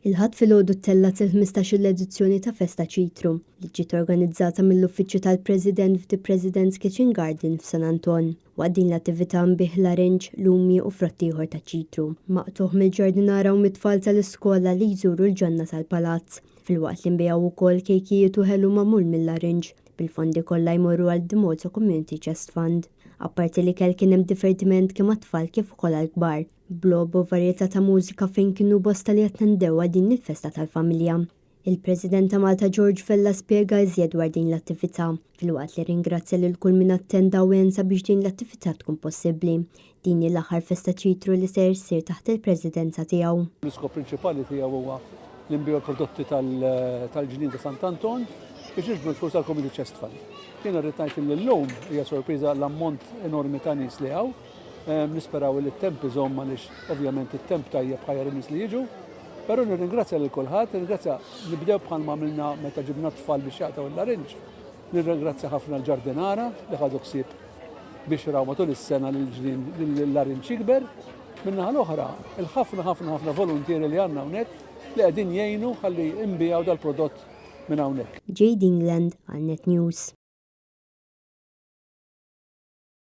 Il-ħadd filgħodu ttellat il-15-il edizzjoni ta' Festa Ċitru li ġiet organizzata mill-Uffiċċju tal-President f'The President's Kitchen Garden f'San Anton. Waqt din l-attività nbih l-arenġ, lumi u frott ieħor ta' ċitru. Maqtuħ mill-ġardinara u mit-tfal tal-iskola li jżuru l-ġonna tal-palazz. Filwaqt li nbiegħu wkoll kejkijiet u ħelu magħmul mill-arenġ bil-fondi kollha jmorru għal Dimozzo Community Chest Fund. Apparti li kell kien hemm divertiment kemm għat-tfal kif ukoll għall-kbar. Blob u varjetà ta' mużika fejn kienu bosta li qed nindew din il-festa tal-familja. Il-President ta' Malta George Vella spjega iżjed dwar din l-attività filwaqt li ringrazzja lil kull min attenda u għen sabiex din l-attività tkun possibbli. Din l-aħħar Festa Ċitru li se jsir taħt il-Presidenza tiegħu. L-iskop prinċipali tiegħu huwa l-inbiju prodotti tal-ġnien ta' Sant'Anton biex jiġbru l-flus tal-Community Chest Fund. Jiena rrid ngħid li llum hija sorpriża l-ammont enormi ta' nies li hawn. Nisperaw li t-temp iżomm għaliex ovvjament it-temp tajjeb ħajjar nies li jiġu. Però nirringrazzja lil kulħadd, nirringrazzja nibdew bħalma għamilna meta ġibna t-tfal biex jaqtaw l-arenġ. Nirringrazzja ħafna l-ġardinara li ħadu ħsieb biex raw matul is-sena l-arenġ jikber. Min-naħa l-oħra, il-ħafna volontieri li għandna hawnhekk li qegħdin jgħinu ħalli nbijaw dal-prodott minn hawnhekk. Jade England għal Net News.